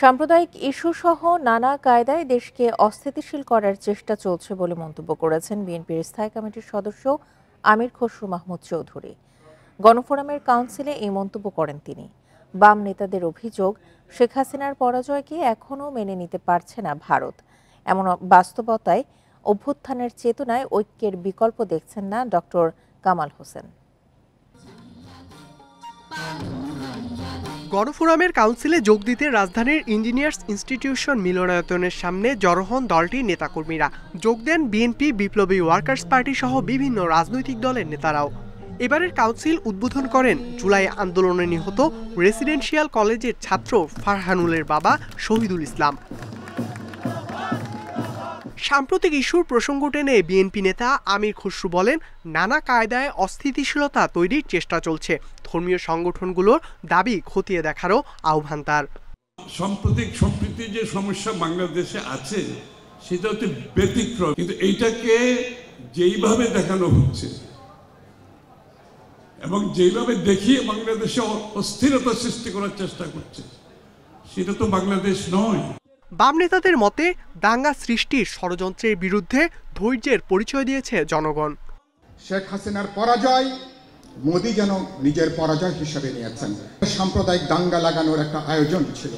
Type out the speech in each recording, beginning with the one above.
সাম্প্রদায়িক ইস্যুসহ নানা কায়দায় দেশকে অস্থিতিশীল করার চেষ্টা চলছে বলে মন্তব্য করেছেন বিএনপির স্থায়ী কমিটির সদস্য আমির খসরু মাহমুদ চৌধুরী। গণফোরামের কাউন্সিলে এই মন্তব্য করেন তিনি। বাম নেতাদের অভিযোগ, শেখ হাসিনার পরাজয়কে এখনও মেনে নিতে পারছে না ভারত। এমন বাস্তবতায় অভ্যুত্থানের চেতনায় ঐক্যের বিকল্প দেখছেন না ডক্টর কামাল হোসেন। গণফোরামের কাউন্সিলে যোগ দিতে রাজধানীর ইঞ্জিনিয়ার্স ইনস্টিটিউশন মিলনায়তনের সামনে জড়ো হন দলটির নেতাকর্মীরা। যোগ দেন বিএনপি, বিপ্লবী ওয়ার্কার্স পার্টি সহ বিভিন্ন রাজনৈতিক দলের নেতারাও। এবারের কাউন্সিল উদ্বোধন করেন জুলাই আন্দোলনে নিহত রেসিডেন্সিয়াল কলেজের ছাত্র ফারহানুলের বাবা শহীদুল ইসলাম। সাম্প্রতিক ইস্যুর প্রসঙ্গ টেনে বিএনপি নেতা আমির খসরু বলেন, নানা কায়দায় অস্থিতিশীলতা তৈরির চেষ্টা চলছে। ধর্মীয় সংগঠনগুলোর দাবি খতিয়ে দেখারও আহ্বান তার। সাম্প্রতিক সম্প্রীতির যে সমস্যা বাংলাদেশে আছে সেটা হচ্ছে ব্যতিক্রম, কিন্তু এইটাকে যেইভাবে দেখানো হচ্ছে এবং যেইভাবে দেখিয়ে বাংলাদেশে অস্থিরতা সৃষ্টি করার চেষ্টা করছে সেটা তো বাংলাদেশ নয়। বাম নেতাদের মতে দাঙ্গা সৃষ্টির ষড়যন্ত্রের বিরুদ্ধে ধৈর্যের পরিচয় দিয়েছে জনগণ। শেখ হাসিনার পরাজয় মোদি যেন নিজের পরাজয় হিসেবে নিয়েছেন। সাম্প্রদায়িক দাঙ্গা লাগানোর একটা আয়োজন ছিল।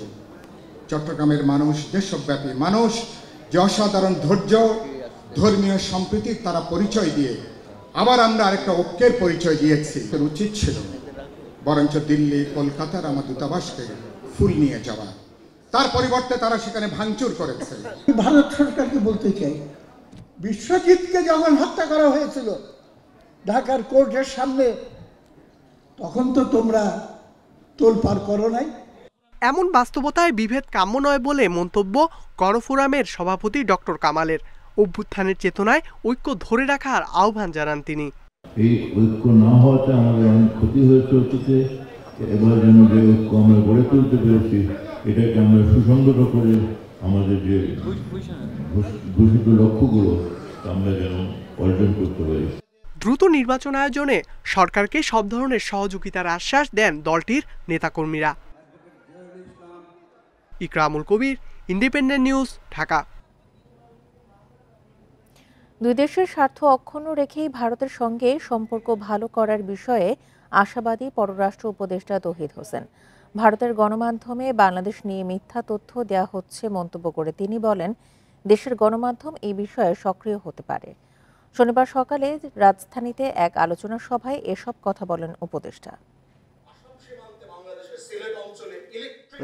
চট্টগ্রামের মানুষ, দেশব্যাপী মানুষ যে অসাধারণ ধৈর্য, ধর্মীয় সম্প্রীতির তারা পরিচয় দিয়ে আবার আমরা আরেকটা ঐক্যের পরিচয় দিয়েছি। উচিত ছিল বরঞ্চ দিল্লি, কলকাতার আমার দূতাবাসকে ফুল নিয়ে যাওয়া, তার পরিবর্তে তারা সেখানে ভাঙচুর করেছে। ভারত সরকারকে বলতে চাই, বিশ্বজিৎকে যখন হত্যা করা হয়েছিল ঢাকার কোর্টের সামনে, তখন তো তোমরা তোলপাড় করো নাই। এমন বাস্তবতায় বিভেদ কাম্য নয় বলে মন্তব্য গণফোরামের সভাপতি ডক্টর কামালের। অভ্যুত্থানের চেতনায় ঐক্য ধরে রাখার আহ্বান জানান তিনি। এই ঐক্য না হওয়াতে আমাদের অনেক ক্ষতি হয়েছে অতীতে। এবার যেন যে ঐক্য আমরা গড়ে তুলতে পেরেছি এটাকে আমরা সুসংগত করে আমাদের যে ঘোষিত লক্ষ্যগুলো আমরা যেন অর্জন করতে পারি। দ্রুত নির্বাচন আয়োজনে সরকারকে সব ধরনের সহযোগিতার আশ্বাস দেন দলটির নেতাকর্মীরা। ইকরামুল কবির, ইন্ডিপেন্ডেন্ট নিউজ, ঢাকা। দুই দেশের স্বার্থ অক্ষুণ্ণ রেখেই ভারতের সঙ্গে সম্পর্ক ভালো করার বিষয়ে আশাবাদী পররাষ্ট্র উপদেষ্টা তৌহিদ হোসেন। ভারতের গণমাধ্যমে বাংলাদেশ নিয়ে মিথ্যা তথ্য দেয়া হচ্ছে মন্তব্য করে তিনি বলেন, দেশের গণমাধ্যম এই বিষয়ে সক্রিয় হতে পারে। শনিবার সকালে রাজধানীতে এক আলোচনা সভায় এসব কথা বলেন উপদেষ্টা।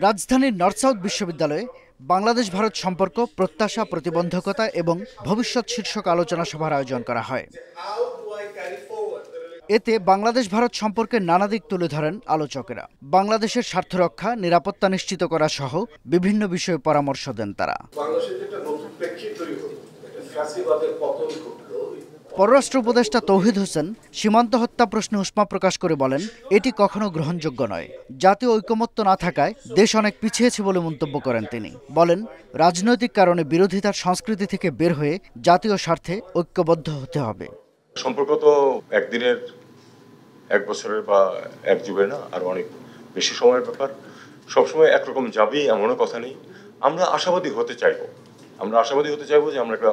রাজধানীর নর্থ সাউথ বিশ্ববিদ্যালয়ে বাংলাদেশ ভারত সম্পর্ক, প্রত্যাশা, প্রতিবন্ধকতা এবং ভবিষ্যৎ শীর্ষক আলোচনা সভার আয়োজন করা হয়। এতে বাংলাদেশ ভারত সম্পর্কের নানা দিক তুলে ধরেন আলোচকেরা। বাংলাদেশের স্বার্থ রক্ষা, নিরাপত্তা নিশ্চিত করা সহ বিভিন্ন বিষয়ে পরামর্শ দেন তারা। পররাষ্ট্র উপদেষ্টা তৌহিদ হোসেন সীমান্ত হত্যা প্রশ্নে উষ্মা প্রকাশ করে বলেন, এটি কখনো গ্রহণযোগ্য নয়। জাতীয় ঐকমত্য না থাকায় দেশ অনেক পিছিয়েছে বলে মন্তব্য করেন তিনি। বলেন, রাজনৈতিক কারণে বিরোধিতার সংস্কৃতি থেকে বের হয়ে জাতীয় স্বার্থে ঐক্যবদ্ধ হতে হবে। সম্পর্ক তো একদিনের, এক বছরের বা এক যুগের না, আর অনেক বেশি সময়ের ব্যাপার। সবসময় একরকম যাবেই এমনও কথা নেই। আমরা আশাবাদী হতে চাইবো যে আমরা একটা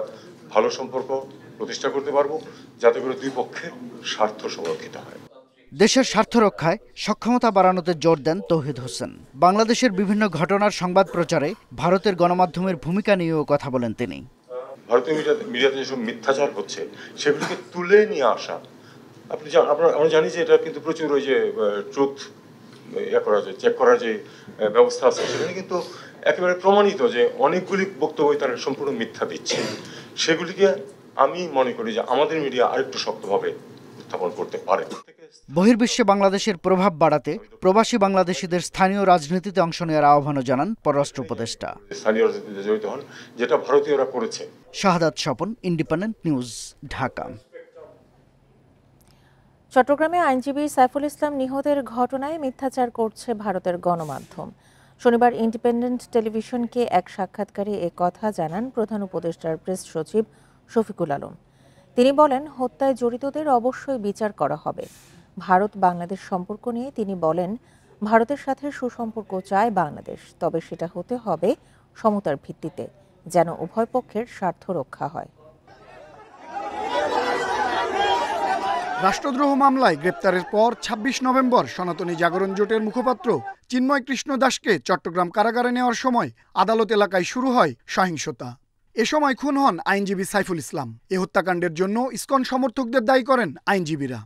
ভালো সম্পর্ক প্রতিষ্ঠা করতে পারবো, যাতে করে দুই পক্ষের স্বার্থ সংরক্ষিত হয়। দেশের স্বার্থ রক্ষায় সক্ষমতা বাড়ানোতে জোর দেন তৌহিদ হোসেন। বাংলাদেশের বিভিন্ন ঘটনার সংবাদ প্রচারে ভারতের গণমাধ্যমের ভূমিকা নিয়েও কথা বলেন তিনি। ভারতীয় মিডিয়াতে যেসব মিথ্যাচার হচ্ছে সেগুলিকে তুলে নিয়ে আসা, আমরা জানি যে এটা কিন্তু প্রচুর ওই যে ট্রুথ চেক করার যে ব্যবস্থা আছে, সেখানে কিন্তু একেবারে প্রমাণিত যে অনেকগুলি বক্তব্য তারা সম্পূর্ণ মিথ্যা দিচ্ছে। সেগুলিকে আমি মনে করি যে আমাদের মিডিয়া আরেকটু শক্তভাবে উত্থাপন করতে পারে। বহির্বিশ্বে বাংলাদেশের প্রভাব বাড়াতে প্রবাসী বাংলাদেশিদের স্থানীয় রাজনীতিতে অংশ নেওয়ার আহ্বানও জানান পররাষ্ট্র উপদেষ্টা। স্থানীয় রাজনীতিতে জড়িত হন, যেটা ভারতীয়রা করেছে। শাহাদাত স্বপন, ইন্ডিপেন্ডেন্ট নিউজ, ঢাকা। চট্টগ্রামে আইনজীবী সাইফুল ইসলাম নিহতের ঘটনায় মিথ্যাচার করছে ভারতের গণমাধ্যম। শনিবার ইন্ডিপেন্ডেন্ট টেলিভিশনকে এক সাক্ষাৎকারে এ কথা জানান প্রধান উপদেষ্টার প্রেস সচিব শফিকুল আলম। তিনি বলেন, হত্যায় জড়িতদের অবশ্যই বিচার করা হবে। ভারত বাংলাদেশ সম্পর্ক নিয়ে তিনি বলেন, ভারতের সাথে সুসম্পর্ক চায় বাংলাদেশ, তবে সেটা হতে হবে সমতার ভিত্তিতে, যেন উভয় পক্ষের স্বার্থ রক্ষা হয়। রাষ্ট্রদ্রোহ মামলায় গ্রেপ্তারের পর ২৬ নভেম্বর সনাতনী জাগরণ জোটের মুখপাত্র চিন্ময় কৃষ্ণ দাসকে চট্টগ্রাম কারাগারে নেওয়ার সময় আদালত এলাকায় শুরু হয় সহিংসতা। এ সময় খুন হন আইনজীবী সাইফুল ইসলাম। এ হত্যাকাণ্ডের জন্য ইসকন সমর্থকদের দায়ী করেন আইনজীবীরা।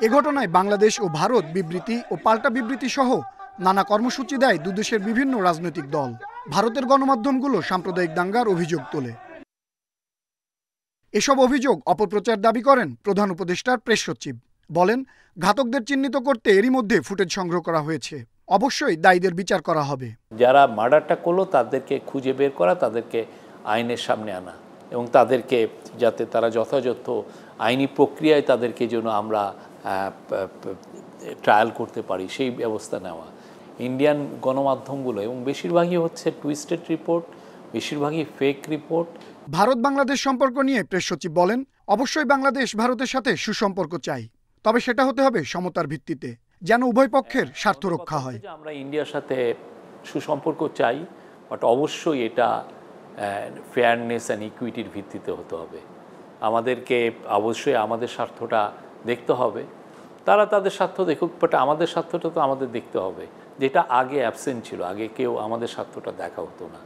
এ ঘটনায় বাংলাদেশ ও ভারত বিবৃতি ও পাল্টা বিবৃতি সহ নানা কর্মসূচি দেয় দুদেশের বিভিন্ন রাজনৈতিক দল। ভারতের গণমাধ্যমগুলো সাম্প্রদায়িক দাঙ্গার অভিযোগ তোলে। এসব অভিযোগ অপপ্রচার দাবি করেন প্রধান উপদেষ্টার প্রেস সচিব। বলেন, ঘাতকদের চিহ্নিত করতে এরই মধ্যে ফুটেজ সংগ্রহ করা হয়েছে, অবশ্যই দায়ীদের বিচার করা হবে। যারা মার্ডারটা করলো তাদেরকে খুঁজে বের করা, তাদেরকে আইনের সামনে আনা এবং তাদেরকে যাতে তারা যথাযথ আইনি প্রক্রিয়ায় তাদেরকে যেন আমরা ট্রায়াল করতে পারি সেই ব্যবস্থা নেওয়া। ইন্ডিয়ান গণমাধ্যমগুলো এবং বেশিরভাগই হচ্ছে টুইস্টেড রিপোর্ট, বেশিরভাগই ফেক রিপোর্ট। ভারত বাংলাদেশ সম্পর্ক নিয়ে প্রেস সচিব বলেন, অবশ্যই বাংলাদেশ ভারতের সাথে সুসম্পর্ক চাই, তবে সেটা হতে হবে সমতার ভিত্তিতে, যেন উভয় পক্ষের স্বার্থ রক্ষা হয়। আমরা ইন্ডিয়ার সাথে সুসম্পর্ক চাই, বাট অবশ্যই এটা ফেয়ারনেস অ্যান্ড ইকুইটির ভিত্তিতে হতে হবে। আমাদেরকে অবশ্যই আমাদের স্বার্থটা দেখতে হবে, তারা তাদের স্বার্থ দেখুক, বাট আমাদের স্বার্থটা তো আমাদের দেখতে হবে, যেটা আগে অ্যাবসেন্ট ছিল। আগে কেউ আমাদের স্বার্থটা দেখা হতো না।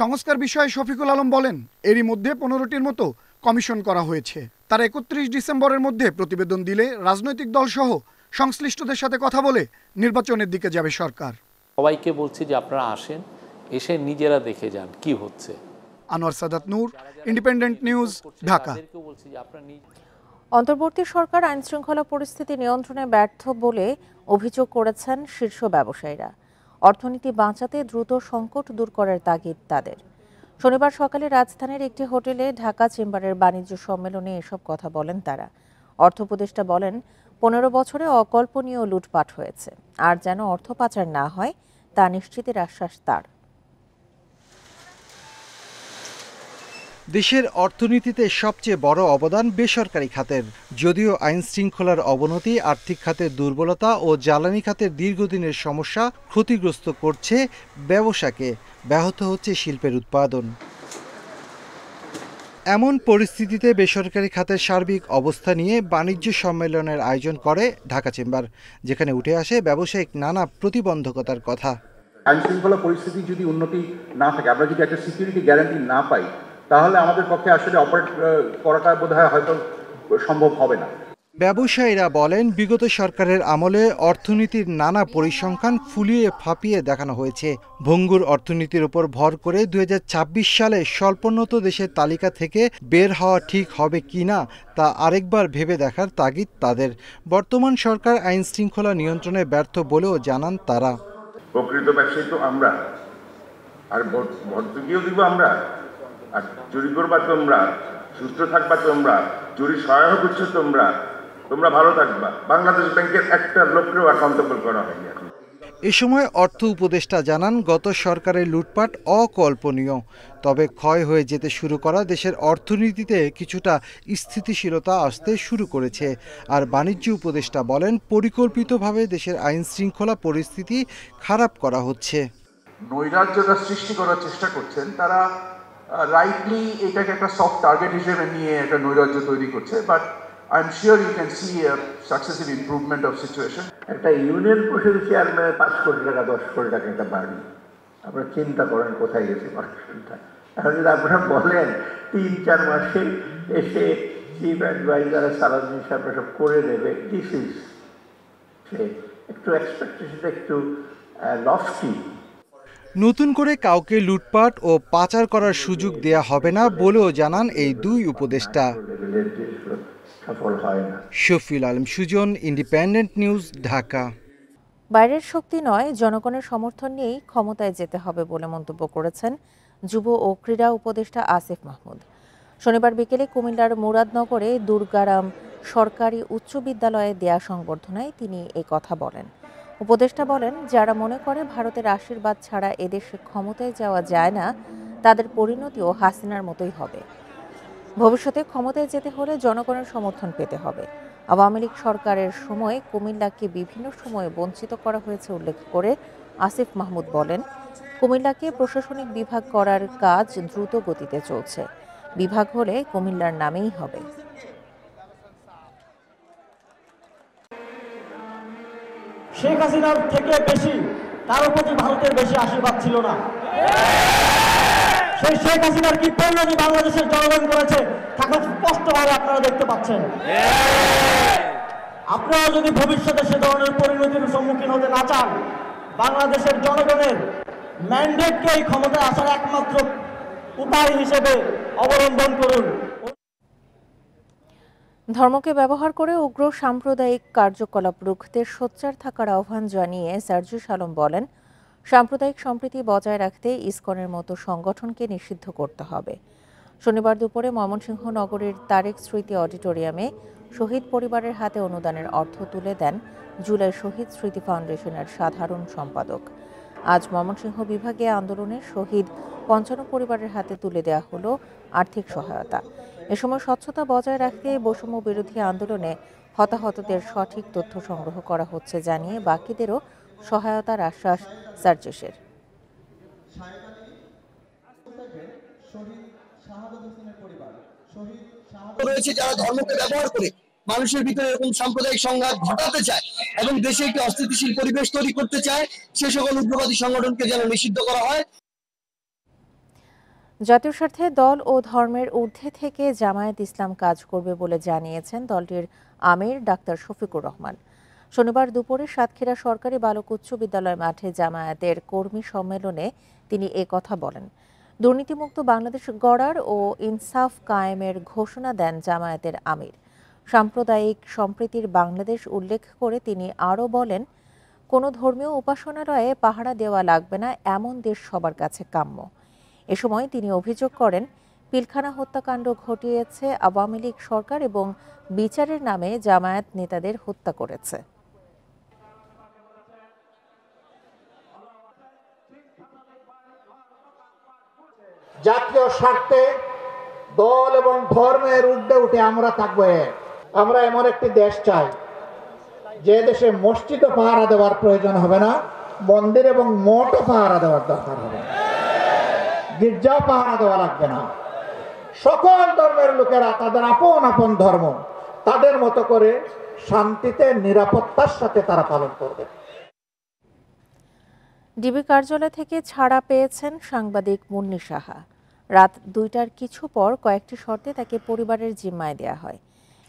সংস্কার বিষয়ে শফিকুল আলম বলেন, এরই মধ্যে 15টির মতো কমিশন করা হয়েছে। তারা 31 ডিসেম্বরের মধ্যে প্রতিবেদন দিলে রাজনৈতিক দলসহ সংশ্লিষ্টদের সাথে কথা বলে নির্বাচনের দিকে যাবে সরকার। সবাইকে বলছি যে আপনারা আসেন, এসে নিজেরা দেখে যান কি হচ্ছে। আনোয়ার সাদাত নূর, ইন্ডিপেন্ডেন্ট নিউজ, ঢাকা। অন্তর্বর্তী সরকার আইনশৃঙ্খলা পরিস্থিতি নিয়ন্ত্রণে ব্যর্থ বলে অভিযোগ করেছেন শীর্ষ ব্যবসায়ীরা। অর্থনীতি বাঁচাতে দ্রুত সংকট দূর করার তাগিদ তাদের। শনিবার সকালে রাজধানীর একটি হোটেলে ঢাকা চেম্বারের বাণিজ্য সম্মেলনে এসব কথা বলেন তারা। অর্থ উপদেষ্টা বলেন, 15 বছরে অকল্পনীয় লুটপাট হয়েছে, আর যেন অর্থ পাচার না হয় তা নিশ্চিতের আশ্বাস তার। দেশের অর্থনীতিতে সবচেয়ে বড় অবদান বেসরকারি খাতের। যদিও আইন শৃঙ্খলার অবনতি, আর্থিক খাতের দুর্বলতা ও জ্বালানি খাতের দীর্ঘদিনের সমস্যা ক্ষতিগ্রস্ত করছে ব্যবসাকে, ব্যাহত হচ্ছে শিল্পের উৎপাদন। এমন পরিস্থিতিতে বেসরকারি খাতের সার্বিক অবস্থা নিয়ে বাণিজ্য সম্মেলনের আয়োজন করে ঢাকা চেম্বার, যেখানে উঠে আসে ব্যবসায়িক নানা প্রতিবন্ধকতার কথা। আইন শৃঙ্খলা পরিস্থিতি যদি উন্নতি না থাকে, আমরা যদি একটা সিকিউরিটি গ্যারান্টি না পাই, তাহলে আমাদের পক্ষে আসলে অপারেট করাটা বোধহয় হয়তো সম্ভব হবে না। ব্যবসায়ীরা বলেন, বিগত সরকারের আমলে অর্থনীতির নানা পরিসংখ্যান ফুলিয়ে ফাঁপিয়ে দেখানো হয়েছে। ভঙ্গুর অর্থনীতির উপর ভর করে 2026 সালে স্বল্পোন্নত দেশের তালিকা থেকে বের হওয়া ঠিক হবে কিনা তা আরেকবার ভেবে দেখার তাগিদ তাদের। বর্তমান সরকার আইন শৃঙ্খলা নিয়ন্ত্রণে ব্যর্থ বলেও জানান তারা। প্রকৃত ব্যবসায়ী তো আমরা, আর ভর্তুকিও দিব আমরা, আর চুরি করবা তোমরা, সুস্থ থাকবা তোমরা, চুরি সহায়ক হচ্ছে তোমরা, তোমরা ভালো থাকবা। বাংলাদেশ ব্যাংকের একটা লোককেও অ্যাকাউন্টেবল করা হয়নি এখন। এ সময় অর্থ উপদেষ্টা জানান, গত সরকারের লুটপাট অকল্পনীয়, তবে ক্ষয় হয়ে যেতে শুরু করা দেশের অর্থনীতিতে কিছুটা স্থিতিশীলতা আসতে শুরু করেছে। আর বাণিজ্য উপদেষ্টা বলেন, পরিকল্পিতভাবে দেশের আইন শৃঙ্খলা পরিস্থিতি খারাপ করা হচ্ছে। নৈরাজ্যতা সৃষ্টি করার চেষ্টা করছেন তারা, রাইটলি এটাকে একটা সফট টার্গেট হিসেবে নিয়ে একটা নৈরাজ্য তৈরি করছে, but I am sure you can see a successive improvement of situation. একটা ইউনিয়ন পরিষদ চেয়ারম্যানের 5 কোটি টাকা 10 কোটি টাকা একটা বাড়ি, আপনারা চিন্তা করেন কোথায় গেছে মানুষটা। এখন যদি আপনারা বলেন 3-4 মাসে এসে চিফ অ্যাডভাইজার সালাউদ্দিন সাহেব সব করে দেবে, দিস ইজ একটু এক্সপেকটেশনটা একটু লফটি। নতুন করে কাউকে লুটপাট ও পাচার করার সুযোগ দেয়া হবে না বলেও জানান এই দুই উপদেষ্টা। Shafiul Alam Sujan, independent news, Dhaka. বাইরের শক্তি নয়, জনগণের সমর্থন নিয়েই ক্ষমতায় যেতে হবে বলে মন্তব্য করেছেন যুব ও ক্রীড়া উপদেষ্টা আসিফ মাহমুদ। শনিবার বিকেলে কুমিল্লার মুরাদনগরে দুর্গারাম সরকারি উচ্চ বিদ্যালয়ে দেয়া সংবর্ধনায় তিনি এই কথা বলেন। উপদেষ্টা বলেন, যারা মনে করে ভারতের আশীর্বাদ ছাড়া এদেশে ক্ষমতায় যাওয়া যায় না, তাদের পরিণতিও হাসিনার মতোই হবে। ভবিষ্যতে ক্ষমতায় যেতে হলে জনগণের সমর্থন পেতে হবে। আওয়ামী লীগ সরকারের সময় কুমিল্লাকে বিভিন্ন সময়ে বঞ্চিত করা হয়েছে উল্লেখ করে আসিফ মাহমুদ বলেন, কুমিল্লাকে প্রশাসনিক বিভাগ করার কাজ দ্রুত গতিতে চলছে। বিভাগ হলে কুমিল্লার নামেই হবে। শেখ হাসিনার থেকে বেশি কারো প্রতি ভারতের বেশি আশীর্বাদ ছিল না। সেই শেখ হাসিনার কি পরিণতি বাংলাদেশের জনগণ করেছে তখন স্পষ্টভাবে আপনারা দেখতে পাচ্ছেন। আপনারা যদি ভবিষ্যতে সে ধরনের পরিণতির সম্মুখীন হতে না চান, বাংলাদেশের জনগণের ম্যান্ডেটকে এই ক্ষমতায় আসার একমাত্র উপায় হিসেবে অবলম্বন করুন। ধর্মকে ব্যবহার করে উগ্র সাম্প্রদায়িক কার্যকলাপ রুখতে সোচ্চার থাকার আহ্বান জানিয়ে সার্জিস আলম বলেন, সাম্প্রদায়িক সম্প্রীতি বজায় রাখতে ইসকনের মতো সংগঠনকে নিষিদ্ধ করতে হবে। শনিবার দুপুরে ময়মনসিংহ নগরীর তারেক স্মৃতি অডিটোরিয়ামে শহীদ পরিবারের হাতে অনুদানের অর্থ তুলে দেন জুলাই শহীদ স্মৃতি ফাউন্ডেশনের সাধারণ সম্পাদক। আজ ময়মনসিংহ বিভাগে আন্দোলনের শহীদ ৫৫ পরিবারের হাতে তুলে দেওয়া হলো আর্থিক সহায়তা। এ সময় স্বচ্ছতা বজায় রাখতে বৈষম্য বিরোধী আন্দোলনে হতাহতদের সঠিক তথ্য সংগ্রহ করা হচ্ছে জানিয়ে বাকিদেরও সহায়তার আশ্বাস সার্জিসের। রয়েছে যারা ধর্মকে ব্যবহার করে মানুষের ভিতরে এরকম সাম্প্রদায়িক সংঘাত ঘটাতে চায় এবং দেশে একটি অস্থিতিশীল পরিবেশ তৈরি করতে চায়, সে সকল উগ্রবাদী সংগঠনকে যেন নিষিদ্ধ করা হয়। জাতীয় স্বার্থে দল ও ধর্মের ঊর্ধ্বে থেকে জামায়াত ইসলাম কাজ করবে বলে জানিয়েছেন দলটির আমির ডাক্তার শফিকুর রহমান। শনিবার দুপুরে সাতক্ষীরা সরকারি বালক উচ্চ বিদ্যালয় মাঠে জামায়াতের কর্মী সম্মেলনে তিনি এ কথা বলেন। দুর্নীতিমুক্ত বাংলাদেশ গড়ার ও ইনসাফ কায়েমের ঘোষণা দেন জামায়াতের আমির। সাম্প্রদায়িক সম্প্রীতির বাংলাদেশ উল্লেখ করে তিনি আরও বলেন, কোনো ধর্মীয় উপাসনালয়ে পাহারা দেওয়া লাগবে না, এমন দেশ সবার কাছে কাম্য। এ সময় তিনি অভিযোগ করেন, পিলখানা হত্যাকাণ্ড ঘটিয়েছে আওয়ামী লীগ সরকার এবং বিচারের নামে জামায়াত নেতাদের হত্যা করেছে। জাতীয় স্বার্থে দল এবং ধর্মের ঊর্ধ্বে উঠে আমরা থাকবো। আমরা এমন একটি দেশ চাই যে দেশে মসজিদও পাহারা দেওয়ার প্রয়োজন হবে না, মন্দির এবং মঠও পাহারা দেওয়ার দরকার হবে না, গির্জাও পাহারা দেওয়া লাগবে না। সকল ধর্মের লোকেরা তাদের আপন আপন ধর্ম তাদের মতো করে শান্তিতে নিরাপত্তার সাথে তারা পালন করবে। ডিবি কার্যালয় থেকে ছাড়া পেয়েছেন সাংবাদিক মুন্নি সাহা। রাত ২টার কিছু পর কয়েকটি শর্তে তাকে পরিবারের জিম্মায় দেয়া হয়।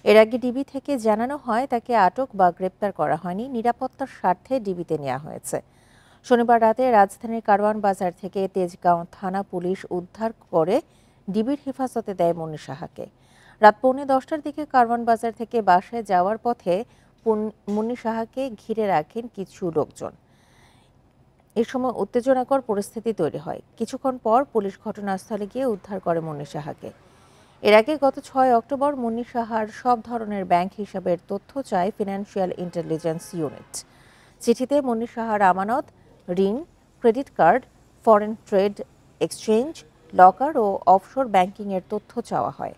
এর আগে ডিবি থেকে জানানো হয় তাকে আটক বা গ্রেপ্তার করা হয়নি, নিরাপত্তার স্বার্থে ডিবিতে নেওয়া হয়েছে। শনিবার রাতে রাজধানীর কারওয়ান বাজার থেকে তেজগাঁও থানা পুলিশ উদ্ধার করে ডিবির হেফাজতে দেয় মুন্নি সাহাকে। রাত 10:15টার দিকে কারওয়ান বাজার থেকে বাসায় যাওয়ার পথে মুন্নি সাহাকে ঘিরে রাখেন কিছু লোকজন। এ সময় উত্তেজনাকর পরিস্থিতি তৈরি হয়। কিছুক্ষণ পর পুলিশ ঘটনাস্থলে গিয়ে উদ্ধার করে মুন্নি সাহাকে। এর আগে গত 6 অক্টোবর মুন্নি সাহার সব ধরনের ব্যাংক হিসাবের তথ্য চায় ফিনান্সিয়াল ইন্টেলিজেন্স ইউনিট। চিঠিতে মুন্নি সাহার আমানত, ঋণ, credit card, foreign trade exchange, locker ও অফশোর ব্যাংকিংয়ের তথ্য চাওয়া হয়।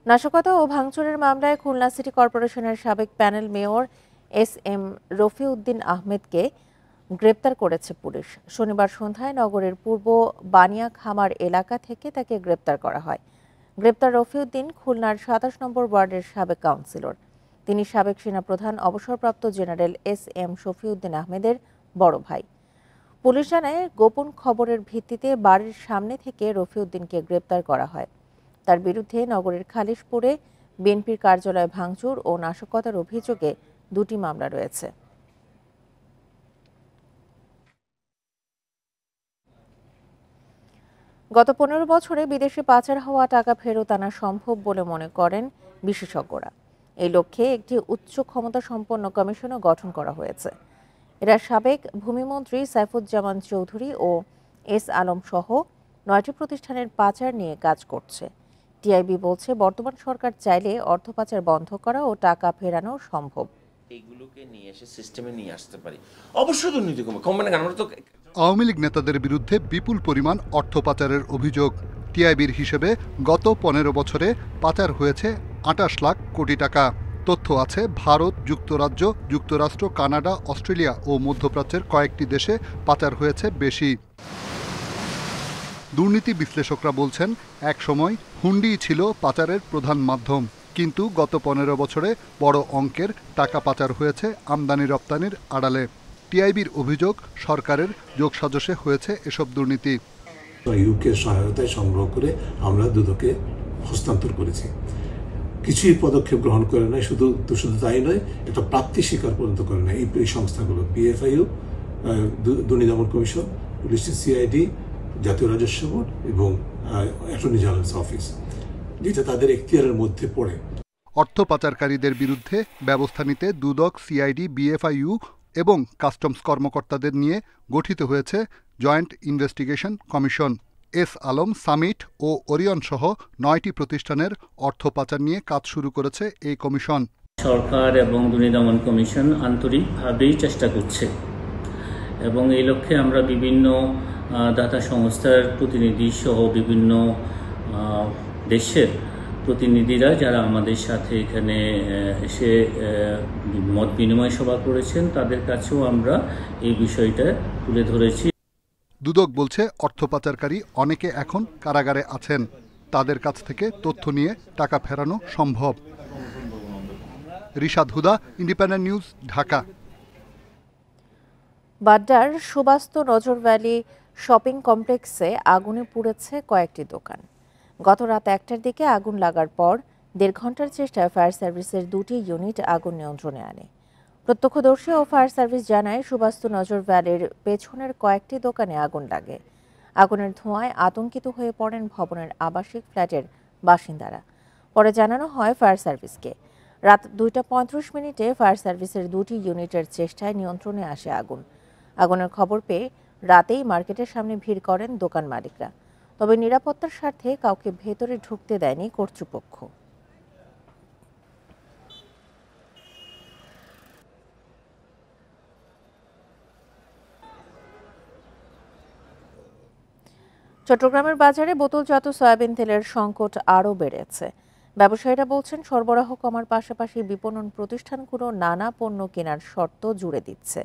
নাশকতা ও ভাঙচুরের মামলায় খুলনা সিটি কর্পোরেশনের সাবেক প্যানেল মেয়র SM রফিউদ্দিন আহমেদকে গ্রেপ্তার করেছে পুলিশ। শনিবার সন্ধ্যায় নগরের পূর্ব বানিয়াখামার এলাকা থেকে তাকে গ্রেপ্তার করা হয়। গ্রেপ্তার রফিউদ্দিন খুলনার 27 নম্বর ওয়ার্ডের সাবেক কাউন্সিলর। তিনি সাবেক সেনাপ্রধান অবসরপ্রাপ্ত জেনারেল SM শফিউদ্দিন আহমেদের বড় ভাই। পুলিশ জানায়, গোপন খবরের ভিত্তিতে বাড়ির সামনে থেকে রফিউদ্দিনকে গ্রেপ্তার করা হয়। তার বিরুদ্ধে নগরের খালিশপুরে বিএনপির কার্যালয় ভাঙচুর ও নাশকতার অভিযোগে 2টি মামলা রয়েছে। গত 15 বছরে বিদেশে পাচার হওয়া টাকা ফেরত আনা সম্ভব বলে মনে করেন বিশেষজ্ঞরা। এই লক্ষ্যে একটি উচ্চ ক্ষমতা সম্পন্ন কমিশনও গঠন করা হয়েছে। এরা সাবেক ভূমিমন্ত্রী সাইফুজ্জামান চৌধুরী ও S আলম সহ 9টি প্রতিষ্ঠানের পাচার নিয়ে কাজ করছে। টিআইবি বলছে, বর্তমান সরকার চাইলে অর্থ পাচার বন্ধ করা ও টাকা ফেরানো সম্ভব। এইগুলোকে নিয়ে এসে সিস্টেমে নিয়ে আসতে পারি, অবশ্যই দুর্নীতি কমবে না। কারণ আমরা তো আওয়ামী লীগ নেতাদের বিরুদ্ধে বিপুল পরিমাণ অর্থ পাচারের অভিযোগ। টিআইবির হিসেবে গত 15 বছরে পাচার হয়েছে 28 লাখ কোটি টাকা। তথ্য আছে ভারত, যুক্তরাজ্য, যুক্তরাষ্ট্র, কানাডা, অস্ট্রেলিয়া ও মধ্যপ্রাচ্যের কয়েকটি দেশে পাচার হয়েছে বেশি। দুর্নীতি বিশ্লেষকরা বলছেন, এক সময় হুন্ডিই ছিল পাচারের প্রধান মাধ্যম, কিন্তু গত 15 বছরে বড় অঙ্কের টাকা পাচার হয়েছে আমদানি রপ্তানির আড়ালে। টিআইবির অভিযোগ, সরকারের যোগসাজশে হয়েছে এসব দুর্নীতি। ইউকের সহায়তায় সংগ্রহ করে আমরা দুদকে হস্তান্তর করেছি। কিছুই পদক্ষেপ গ্রহণ করে নাই, শুধু তাই নয়, এটা প্রাপ্তি স্বীকার পর্যন্ত করে নাই এই সংস্থাগুলো। বিএফআইইউ, দুর্নীতি দমন কমিশন, পুলিশের সিআইডি, জাতীয় রাজস্ব বোর্ড এবং অ্যাটর্নি জেনারেলস অফিস, যেটা তাদের এখতিয়ারের মধ্যে পড়ে। অর্থ পাচারকারীদের বিরুদ্ধে ব্যবস্থা নিতে দুদক, সিআইডি, বিএফআইইউ এবং কাস্টমস কর্মকর্তাদের নিয়ে গঠিত হয়েছে joint investigation commission. S Alam, Summit ও ওরিয়ন সহ 9টি প্রতিষ্ঠানের অর্থ পাচার নিয়ে কাজ শুরু করেছে এই কমিশন। সরকার এবং দুর্নীতি দমন কমিশন আন্তরিকভাবেই চেষ্টা করছে এবং এই লক্ষ্যে আমরা বিভিন্ন দাতা সংস্থার প্রতিনিধি সহ বিভিন্ন দেশের প্রতিনিধিরা যারা আমাদের সাথে এখানে এসে মত বিনিময় সভা করেছেন, তাদের কাছেও আমরা এই বিষয়টা তুলে ধরেছি। দুদক বলছে, অর্থ পাচারকারী অনেকে এখন কারাগারে আছেন। তাদের কাছ থেকে তথ্য নিয়ে টাকা ফেরানো সম্ভব। রিশাদ হুদা, ইন্ডিপেন্ডেন্ট নিউজ, ঢাকা। বাড্ডার সুবাস্তু নজর ভ্যালি শপিং কমপ্লেক্সে আগুনে পুড়েছে কয়েকটি দোকান। গত রাত 1টার দিকে আগুন লাগার পর 1.5 ঘন্টার চেষ্টায় ফায়ার সার্ভিসের 2টি ইউনিট আগুন নিয়ন্ত্রণে আনে। প্রত্যক্ষদর্শী ও ফায়ার সার্ভিস জানায়, সুবাস্তু নজর ভ্যালির পেছনের কয়েকটি দোকানে আগুন লাগে। আগুনের ধোঁয়ায় আতঙ্কিত হয়ে পড়েন ভবনের আবাসিক ফ্ল্যাটের বাসিন্দারা। পরে জানানো হয় ফায়ার সার্ভিসকে। রাত 2:35 ফায়ার সার্ভিসের 2টি ইউনিটের চেষ্টায় নিয়ন্ত্রণে আসে আগুন। আগুনের খবর পেয়ে রাতেই মার্কেটের সামনে ভিড় করেন দোকান মালিকরা। তবে নিরাপত্তার স্বার্থে কাউকে ভেতরে ঢুকতে দেয়নি কর্তৃপক্ষ। চট্টগ্রামের বাজারে বোতলজাত সয়াবিন তেলের সংকট আরও বেড়েছে। ব্যবসায়ীরা বলছেন, সরবরাহ কমার পাশাপাশি বিপণন প্রতিষ্ঠানগুলো নানা পণ্য কেনার শর্ত জুড়ে দিচ্ছে।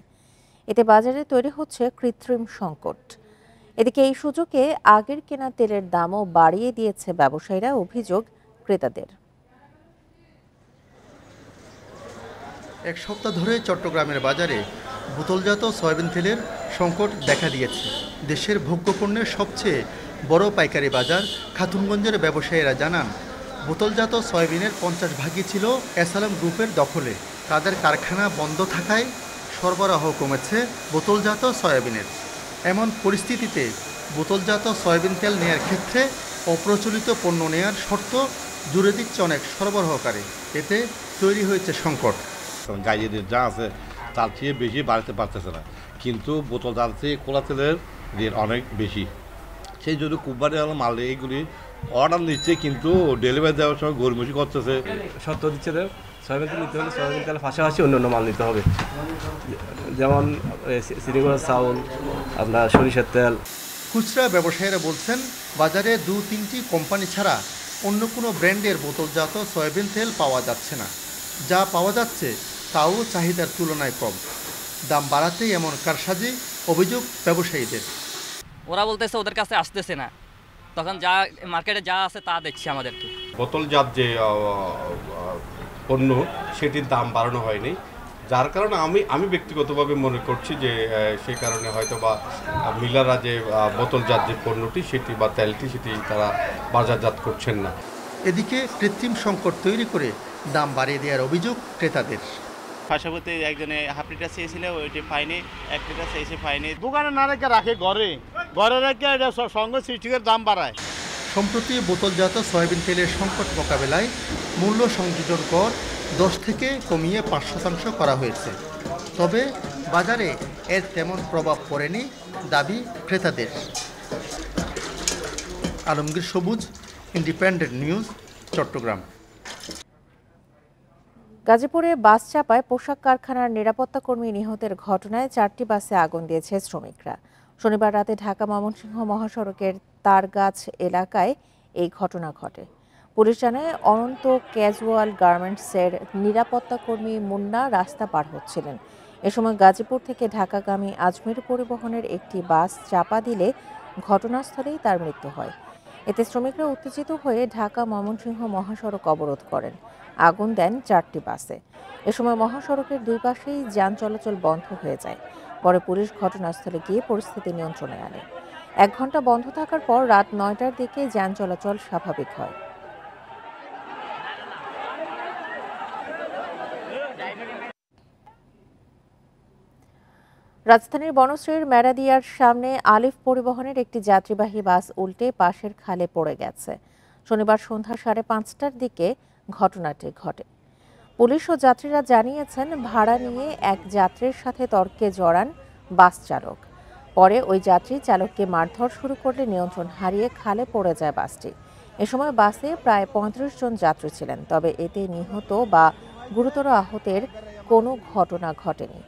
এতে বাজারে তৈরি হচ্ছে কৃত্রিম সংকট। এদিকে এই সুযোগে আগের কেনা তেলের দামও বাড়িয়ে দিয়েছে ব্যবসায়ীরা। অভিযোগ ক্রেতাদের। এক সপ্তাহ ধরে চট্টগ্রামের বাজারে বোতলজাত সয়াবিন তেলের সংকট দেখা দিয়েছে। দেশের ভোগ্যপণ্যের সবচেয়ে বড় পাইকারি বাজার খাতুনগঞ্জের ব্যবসায়ীরা জানান, বোতলজাত সয়াবিনের 50 ভাগই ছিল এসআলএম গ্রুপের দখলে। তাদের কারখানা বন্ধ থাকায় সরবরাহ কমেছে বোতলজাত সয়াবিনের। এমন পরিস্থিতিতে বোতলজাত সয়াবিন তেল নেয়ার ক্ষেত্রে অপ্রচলিত পণ্য নেয়ার শর্ত জুড়ে দিচ্ছে অনেক সরবরাহকারী। এতে তৈরি হয়েছে সংকট। গাড়িদের যা আছে তার চেয়ে বেশি বাড়তে পারতেছে না, কিন্তু বোতলজাত থেকে খোলা তেলের রেট অনেক বেশি। সেই জন্য কোম্পানি মাল এইগুলি অর্ডার নিচ্ছে, কিন্তু ডেলিভারি দেওয়ার সময় গরমিশি করতেছে। শর্ত দিচ্ছে সয়াবিন তেল নিতে হলে সয়াবিন তেলের পাশাপাশি অন্য মাল নিতে হবে, যেমন সিরিগুড়া চাউল, আপনার সরিষার তেল। খুচরা ব্যবসায়ীরা বলছেন, বাজারে 2-3টি কোম্পানি ছাড়া অন্য কোনো ব্র্যান্ডের বোতলজাত সয়াবিন তেল পাওয়া যাচ্ছে না। যা পাওয়া যাচ্ছে তাও চাহিদার তুলনায় কম। দাম বাড়াতেই এমন কারসাজি অভিযোগ ব্যবসায়ীদের। ওরা বলতেছে ওদের কাছে আসতেছে না, তখন যা মার্কেটে যা আছে তা দেখছি আমাদেরকে। বোতলজাত যে পণ্য সেটির দাম বাড়ানো হয়নি, যার কারণে আমি ব্যক্তিগতভাবে মনে করছি যে সেই কারণে হয়তো বা মিলাররা যে বোতলজাত যে পণ্যটি সেটি বা তেলটি সেটি তারা বাজারজাত করছেন না। এদিকে কৃত্রিম সংকট তৈরি করে দাম বাড়িয়ে দেওয়ার অভিযোগ ক্রেতাদের। পাশাপাশি একজনে হাফ লিটার চেয়েছিল, ওইটি পাইনি, 1 লিটার চেয়েছে পাইনি। দোকানে না রেখে রাখে ঘরে রেখে এটা সঙ্গে সৃষ্টিকের দাম বাড়ায়। সম্প্রতি বোতলজাত সয়াবিন তেলের সংকট মোকাবেলায় মূল্য সংযোজন কর 10 থেকে কমিয়ে 5% করা হয়েছে। তবে বাজারে এর তেমন প্রভাব পড়েনি দাবি ক্রেতাদের। আলমগীর সবুজ, ইন্ডিপেন্ডেন্ট নিউজ, চট্টগ্রাম। গাজীপুরে বাস চাপায় পোশাক কারখানার নিরাপত্তা কর্মী নিহতের ঘটনায় 4টি বাসে আগুন দিয়েছে শ্রমিকরা। শনিবার রাতে ঢাকা ময়মনসিংহ মহাসড়কের তারগাছ এলাকায় এই ঘটনা ঘটে। পুলিশ জানায়, অনন্ত ক্যাজুয়াল গার্মেন্টসের নিরাপত্তা কর্মী মুন্না রাস্তা পার হচ্ছিলেন। এ সময় গাজীপুর থেকে ঢাকাগামী আজমির পরিবহনের একটি বাস চাপা দিলে ঘটনাস্থলেই তার মৃত্যু হয়। এতে শ্রমিকরা উত্তেজিত হয়ে ঢাকা ময়মনসিংহ মহাসড়ক অবরোধ করেন, আগুন দেন 4টি বাসে। এ সময় মহাসড়কের দুই পাশেই যান চলাচল বন্ধ হয়ে যায়। পরে পুলিশ ঘটনাস্থলে গিয়ে পরিস্থিতি নিয়ন্ত্রণে আনে। 1 ঘন্টা বন্ধ থাকার পর রাত 9টার দিকে যান চলাচল স্বাভাবিক হয়। রাজধানীর বনশ্রীর মেরাদিয়ার সামনে আলিফ পরিবহনের একটি যাত্রীবাহী বাস উল্টে পাশের খালে পড়ে গেছে। শনিবার সন্ধ্যা 5:30টার দিকে ঘটনাটি ঘটে। পুলিশ ও যাত্রীরা জানিয়েছেন, ভাড়া নিয়ে এক যাত্রীর সাথে তর্কে জড়ান বাস চালক। পরে ওই যাত্রী চালককে মারধর শুরু করলে নিয়ন্ত্রণ হারিয়ে খালে পড়ে যায় বাসটি। এ সময় বাসে প্রায় 35 জন যাত্রী ছিলেন, তবে এতে নিহত বা গুরুতর আহতের কোনো ঘটনা ঘটেনি।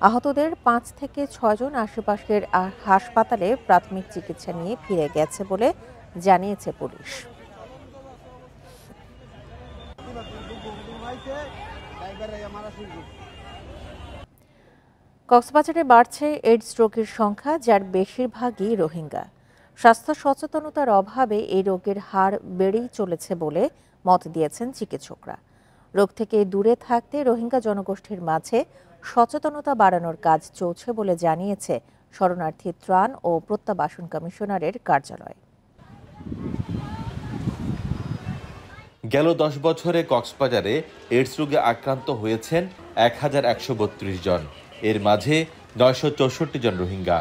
আহতদের 5 থেকে 6 জন আশেপাশের হাসপাতালে প্রাথমিক চিকিৎসা নিয়ে ফিরে গেছে বলে জানিয়েছে পুলিশ। কক্সবাজারে বাড়ছে এইডস রোগীর সংখ্যা, যার বেশিরভাগই রোহিঙ্গা। স্বাস্থ্য সচেতনতার অভাবে এই রোগের হার বেড়েই চলেছে বলে মত দিয়েছেন চিকিৎসকরা। রোগ থেকে দূরে থাকতে রোহিঙ্গা জনগোষ্ঠীর মাঝে সচেতনতা বাড়ানোর কাজ চলছে বলে জানিয়েছে শরণার্থী ত্রাণ ও প্রত্যাবাসন কমিশনারের কার্যালয়। গেল 10 বছরে কক্সবাজারে এইডস রোগে আক্রান্ত হয়েছেন 1132 জন। এর মাঝে 964 জন রোহিঙ্গা।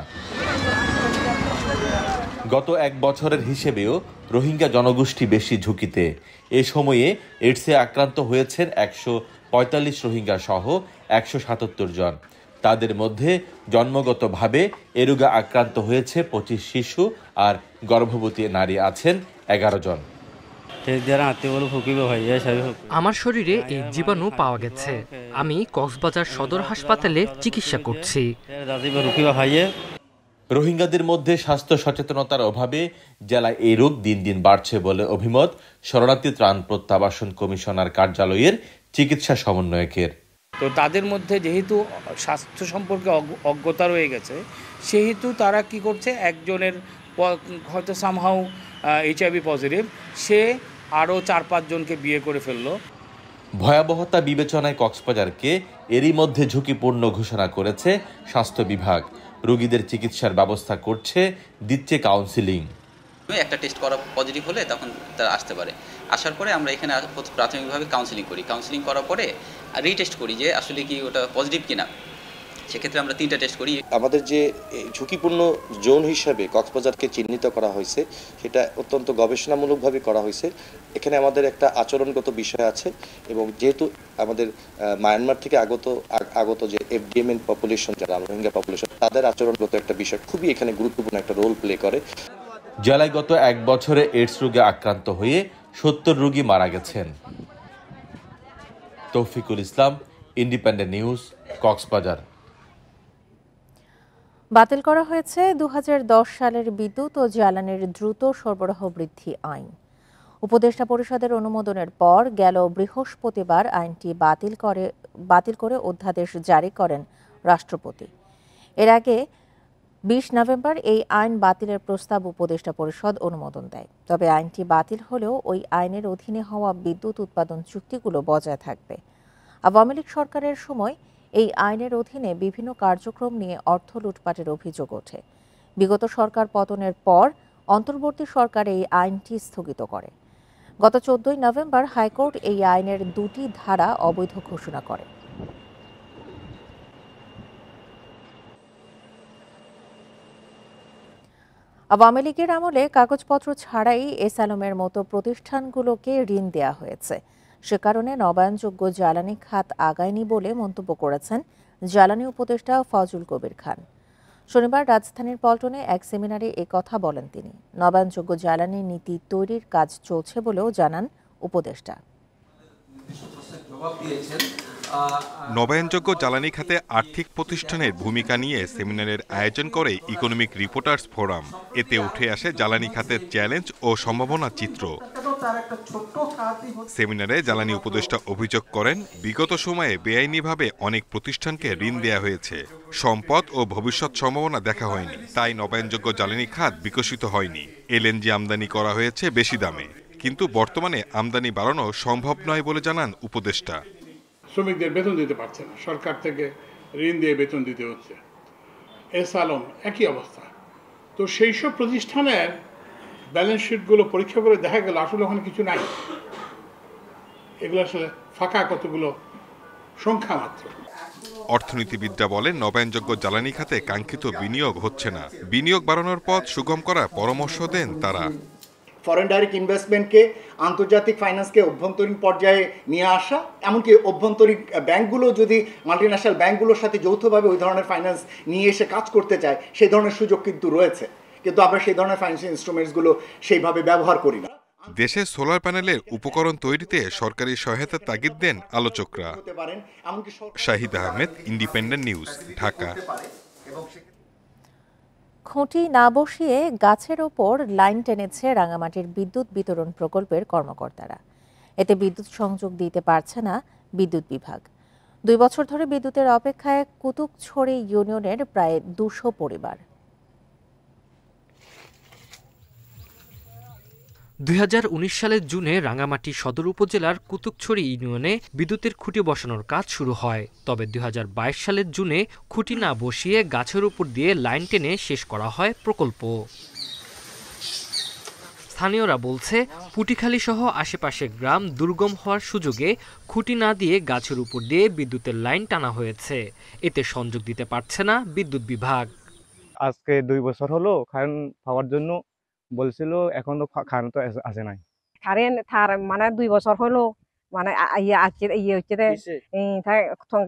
গত 1 বছরের হিসেবেও রোহিঙ্গা জনগোষ্ঠী বেশি ঝুঁকিতে। এ সময়ে এইডসে আক্রান্ত হয়েছেন 145 রোহিঙ্গা সহ 177 জন। তাদের মধ্যে জন্মগতভাবে এ রোগে আক্রান্ত হয়েছে 25 শিশু আর গর্ভবতী নারী আছেন 11 জন। আমার শরীরে এই জীবাণু পাওয়া গেছে। আমি কক্সবাজার সদর হাসপাতালে চিকিৎসা করছি। রোহিঙ্গাদের মধ্যে স্বাস্থ্য সচেতনতার অভাবে জেলায় এই রোগ দিন দিন বাড়ছে বলে অভিমত শরণার্থী ত্রাণ প্রত্যাবাসন কমিশনার কার্যালয়ের চিকিৎসা সমন্বয়কের। তো তাদের মধ্যে যেহেতু স্বাস্থ্য সম্পর্কে অজ্ঞতা রয়ে গেছে, সেহেতু তারা কি করছে, একজনের হয়তো সামহাউ HIV পজিটিভ, সে আরও 4-5 জনকে বিয়ে করে ফেললো। ভয়াবহতা বিবেচনায় কক্সবাজারকে এরই মধ্যে ঝুঁকিপূর্ণ ঘোষণা করেছে স্বাস্থ্য বিভাগ। রোগীদের চিকিৎসার ব্যবস্থা করছে, দিচ্ছে কাউন্সিলিং। একটা টেস্ট করা পজিটিভ হলে তখন তারা আসতে পারে। আসার পরে আমরা এখানে প্রাথমিকভাবে কাউন্সিলিং করি। কাউন্সিলিং করার পরে রিটেস্ট করি যে আসলে কি ওটা পজিটিভ কিনা। সেক্ষেত্রে আমরা 3টা টেস্ট করি। আমাদের যে ঝুঁকিপূর্ণ জোন হিসাবে কক্সবাজারকে চিহ্নিত করা হয়েছে, সেটা অত্যন্ত গবেষণামূলকভাবে করা হয়েছে। এখানে আমাদের একটা আচরণগত বিষয় আছে, এবং যেহেতু আমাদের মায়ানমার থেকে আগত যে FDMN পপুলেশন, যারা রোহিঙ্গা পপুলেশন, তাদের আচরণগত একটা বিষয় খুবই এখানে গুরুত্বপূর্ণ একটা রোল প্লে করে। জেলায় গত 1 বছরে এইডস রোগে আক্রান্ত হয়ে 70 রোগী মারা গেছেন। তৌফিকুল ইসলাম, ইন্ডিপেন্ডেন্ট নিউজ, কক্সবাজার। বাতিল করা হয়েছে 2010 সালের বিদ্যুৎ ও জ্বালানির দ্রুত সরবরাহ বৃদ্ধি আইন। উপদেষ্টা পরিষদের অনুমোদনের পর গেল বৃহস্পতিবার আইনটি বাতিল করে অধ্যাদেশ জারি করেন রাষ্ট্রপতি। এর আগে 20 নভেম্বর এই আইন বাতিলের প্রস্তাব উপদেষ্টা পরিষদ অনুমোদন দেয়। তবে আইনটি বাতিল হলেও ওই আইনের অধীনে হওয়া বিদ্যুৎ উৎপাদন চুক্তিগুলো বজায় থাকবে। আওয়ামী লীগ সরকারের সময় এই আইনের অধীনে বিভিন্ন কার্যক্রম নিয়ে অর্থ লুটপাটের অভিযোগ ওঠে। বিগত সরকার পতনের পর অন্তর্বর্তী সরকার এই আইনটি স্থগিত করে। গত 14 নভেম্বর হাইকোর্ট এই আইনের 2টি ধারা অবৈধ ঘোষণা করে। আওয়ামী লীগের আমলে কাগজপত্র ছাড়াই এসালমের মতো প্রতিষ্ঠানগুলোকে ঋণ দেয়া হয়েছে। সে কারণে নবায়নযোগ্য জ্বালানি খাত আগায়নি বলে মন্তব্য করেছেন জ্বালানি উপদেষ্টা ফজল কবির খান। শনিবার রাজধানীর পল্টনে এক সেমিনারে কথা বলেন তিনি। নবায়নযোগ্য জ্বালানি নীতি তৈরির কাজ চলছে বলেও জানান উপদেষ্টা। জবাব দিয়েছেন নবায়নযোগ্য জ্বালানি খাতে আর্থিক প্রতিষ্ঠানের ভূমিকা নিয়ে সেমিনারের আয়োজন করে ইকোনমিক রিপোর্টার্স ফোরাম। এতে উঠে আসে জ্বালানি খাতের চ্যালেঞ্জ ও সম্ভাবনা চিত্র। সেমিনারে জ্বালানি উপদেষ্টা অভিযোগ করেন, বিগত সময়ে বেআইনিভাবে অনেক প্রতিষ্ঠানকে ঋণ দেয়া হয়েছে, সম্পদ ও ভবিষ্যৎ সম্ভাবনা দেখা হয়নি, তাই নবায়নযোগ্য জ্বালানি খাত বিকশিত হয়নি। এলএনজি আমদানি করা হয়েছে বেশি দামে, কিন্তু বর্তমানে আমদানি বাড়ানো সম্ভব নয় বলে জানান উপদেষ্টা। শ্রমিকদের বেতন দিতে পারছে না, সরকার থেকে ঋণ দিয়ে বেতন দিতে হচ্ছে। এসালম একই অবস্থা। তো সেই সব প্রতিষ্ঠানের ব্যালেন্স শিটগুলো পরীক্ষা করে দেখা গেল আসলে ওখানে কিছু নাই, এগুলো আসলে ফাঁকা কতগুলো সংখ্যা মাত্র। অর্থনীতিবিদরা বলেন, নবায়নযোগ্য জ্বালানি খাতে কাঙ্ক্ষিত বিনিয়োগ হচ্ছে না। বিনিয়োগ বাড়ানোর পথ সুগম করার পরামর্শ দেন তারা। ফরেন ডাইরেক্ট ইনভেস্টমেন্টকে, আন্তর্জাতিক ফাইন্যান্সকে অভ্যন্তরীণ পর্যায়ে নিয়ে আসা, এমনকি অভ্যন্তরীণ ব্যাংকগুলো যদি মাল্টিন্যাশনাল ব্যাংকগুলোর সাথে যৌথভাবে ওই ধরনের ফাইন্যান্স নিয়ে এসে কাজ করতে চায়, সেই ধরনের সুযোগ কিন্তু রয়েছে, কিন্তু আমরা সেই ধরনের ফাইন্যান্সিয়াল ইনস্ট্রুমেন্টসগুলো সেইভাবে ব্যবহার করি না। দেশে সোলার প্যানেলের উপকরণ তৈরিতে সরকারি সহায়তার তাগিদ দেন আলোচকরা। Shahid Ahmed, Independent news, Dhaka. খুঁটি না বসিয়ে গাছের ওপর লাইন টেনেছে রাঙামাটির বিদ্যুৎ বিতরণ প্রকল্পের কর্মকর্তারা। এতে বিদ্যুৎ সংযোগ দিতে পারছে না বিদ্যুৎ বিভাগ। 2 বছর ধরে বিদ্যুতের অপেক্ষায় কুতুকছড়ি ইউনিয়নের প্রায় 200 পরিবার। 2019 সালের জুনে রাঙামাটি সদর উপজেলার কুতুকছড়ি ইউনিয়নে বিদ্যুতের খুঁটি বসানোর কাজ শুরু হয়। তবে 2022 সালের জুনে খুঁটি না বসিয়ে গাছের উপর দিয়ে লাইন টেনে শেষ করা হয় প্রকল্প। স্থানীয়রা বলছে, পুটিখালী সহ আশেপাশের গ্রাম দুর্গম হওয়ার সুযোগে খুঁটি না দিয়ে গাছের উপর দিয়ে বিদ্যুতের লাইন টানা হয়েছে। এতে সংযোগ দিতে পারছে না বিদ্যুৎ বিভাগ। আজকে 2 বছর হলো কারেন্ট পাওয়ার জন্য বলছিল, এখন তো কারেন্ট তো আসে নাই। কারেন্ট তার মানে 2 বছর হলো, মানে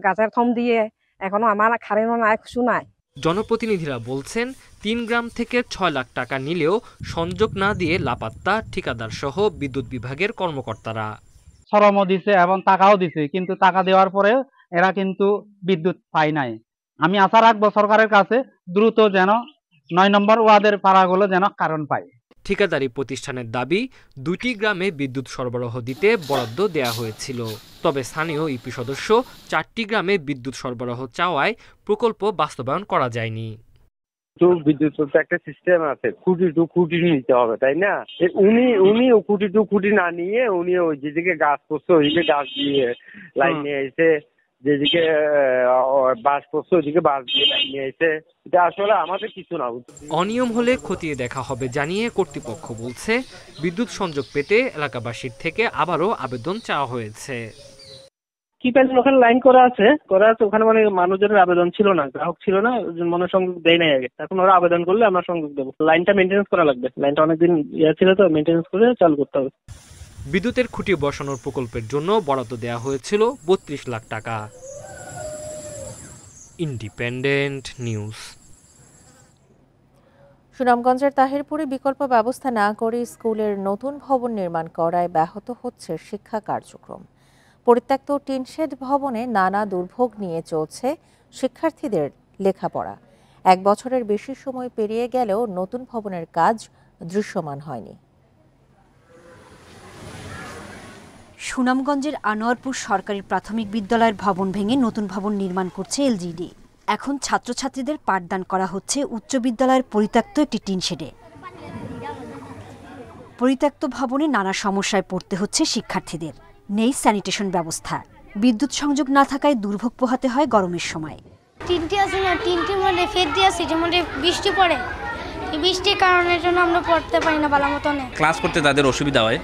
গাছের থম দিয়ে এখনো আমার কারেন্টও নাই, কিছু নাই। জনপ্রতিনিধিরা বলছেন, 3 গ্রাম থেকে 6 লাখ টাকা নিলেও সংযোগ না দিয়ে লাপাত্তা ঠিকাদার সহ বিদ্যুৎ বিভাগের কর্মকর্তারা। শ্রমও দিছে এবং টাকাও দিছে, কিন্তু টাকা দেওয়ার পরে এরা কিন্তু বিদ্যুৎ পায় নাই। আমি আশা রাখবো সরকারের কাছে দ্রুত যেন 9 নম্বর ওয়ার্ডের পাড়াগুলো যেন কারেন্ট পায়। ঠিকাদারি প্রতিষ্ঠানের দাবি, 2টি গ্রামে বিদ্যুৎ সরবরাহ দিতে বরাদ্দ দেয়া হয়েছিল। তবে স্থানীয় ইপি সদস্য 4টি গ্রামে বিদ্যুৎ সরবরাহ চাওয়ায় প্রকল্প বাস্তবায়ন করা যায়নি। তো বিদ্যুৎ তো একটা সিস্টেম আছে, খুঁটি টু খুঁটি নিতে হবে, তাই না? উনি খুঁটি টু খুঁটি না নিয়ে উনি ওই যেদিকে গাছ করছে ওইদিকে গাছ দিয়ে লাইন নিয়ে এসে, যেদিকে বাস করছে ওইদিকে বাস দিয়ে লাইন নিয়ে এসে, এটা আসলে আমাদের কিছু না। অনিয়ম হলে খতিয়ে দেখা হবে জানিয়ে কর্তৃপক্ষ বলছে, বিদ্যুৎ সংযোগ পেতে এলাকাবাসীর থেকে আবারও আবেদন চাওয়া হয়েছে। কি প্যানেল ওখানে লাইন করা আছে, ওখানে মানে মানুষজনের আবেদন ছিল না, গ্রাহক ছিল না, মনে সংযোগ দেয় নাই আগে। এখন ওরা আবেদন করলে আমরা সংযোগ দেবো। লাইনটা মেনটেন্স করা লাগবে, লাইনটা অনেকদিন ছিল তো, মেনটেন্স করে চালু করতে হবে। বিদ্যুতের খুঁটি বসানোর প্রকল্পের জন্য বরাদ্দ দেওয়া হয়েছিল 32 লাখ টাকা। Independent news. সুনামগঞ্জের তাহিরপুরে বিকল্প ব্যবস্থা না করে স্কুলের নতুন ভবন নির্মাণ করায় ব্যাহত হচ্ছে শিক্ষা কার্যক্রম। পরিত্যক্ত টিনশেড ভবনে নানা দুর্ভোগ নিয়ে চলছে শিক্ষার্থীদের লেখাপড়া। 1 বছরের বেশি সময় পেরিয়ে গেলেও নতুন ভবনের কাজ দৃশ্যমান হয়নি। সুনামগঞ্জের আনোয়ারপুর সরকারি প্রাথমিক বিদ্যালয়ের ভবন ভেঙে নতুন ভবন নির্মাণ করছে এলজিডি। এখন ছাত্রছাত্রীদের পাঠদান করা হচ্ছে উচ্চ বিদ্যালয়ের পরিত্যক্ত একটি টিনশেডে। পরিত্যক্ত ভবনে নানা সমস্যায় পড়তে হচ্ছে শিক্ষার্থীদের। নেই স্যানিটেশন ব্যবস্থা, বিদ্যুৎ সংযোগ না থাকায় দুর্ভোগ পোহাতে হয় গরমের সময়। তিনটি আছে না, তিনটির মধ্যে ফেরতি আছে, যের মধ্যে বৃষ্টি পড়ে, এই বৃষ্টির কারণের জন্য আমরা পড়তে পারি না ভালো মতনে। ক্লাস করতে তাদের অসুবিধা হয়।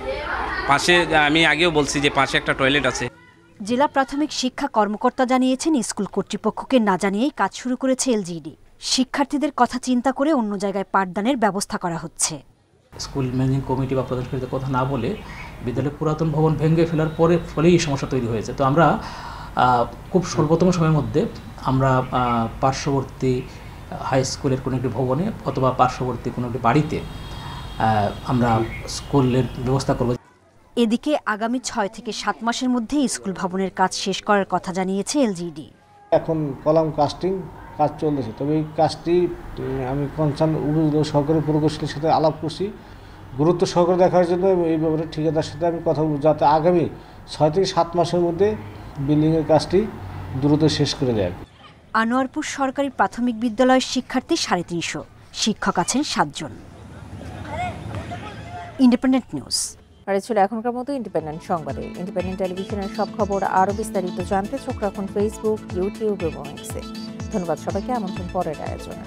পাশে, আমি আগেও বলছি যে পাশে একটা টয়লেট আছে। জেলা প্রাথমিক শিক্ষা কর্মকর্তা জানিয়েছেন, স্কুল কর্তৃপক্ষকে না জানিয়েই কাজ শুরু করেছে এলজিডি। শিক্ষার্থীদের কথা চিন্তা করে অন্য জায়গায় পাঠদানের ব্যবস্থা করা হচ্ছে। স্কুল ম্যানেজিং কমিটি বা প্রধান শিক্ষকের কথা না বলে বিদ্যালয়ের পুরাতন ভবন ভেঙে ফেলার ফলেই এই সমস্যা তৈরি হয়েছে। তো আমরা খুব স্বল্পতম সময়ের মধ্যে আমরা পার্শ্ববর্তী হাই স্কুলের কোনো একটি ভবনে অথবা পার্শ্ববর্তী কোনো একটি বাড়িতে আমরা স্কুলের ব্যবস্থা করব। এদিকে আগামী 6 থেকে 7 মাসের মধ্যে স্কুল ভবনের কাজ শেষ করার কথা জানিয়েছে এলজিইডি। এখন কলাম কাস্টিং কাজ চলতেছে, তবে এই কাজটি আমি কনসার্ন উপজেলা সহকারী প্রকৌশলীর সাথে আলাপ করছি, গুরুত্ব সহকারে দেখার জন্য এই ব্যাপারে ঠিকাদার সাথে আমি কথা বলব, যাতে আগামী 6 থেকে 7 মাসের মধ্যে বিল্ডিংয়ের কাজটি দ্রুত শেষ করে দেয়। আনোয়ারপুর সরকারি প্রাথমিক বিদ্যালয়ের শিক্ষার্থী 350, শিক্ষক আছেন 7 জন। Independent news. আর ছিল এখনকার মতো ইন্ডিপেন্ডেন্ট সংবাদে। ইন্ডিপেন্ডেন্ট টেলিভিশনের সব খবর আরও বিস্তারিত জানতে চোখ রাখুন ফেসবুক, ইউটিউব এবং এক্সে। ধন্যবাদ সবাইকে, আমন্ত্রণ পরের আয়োজনে।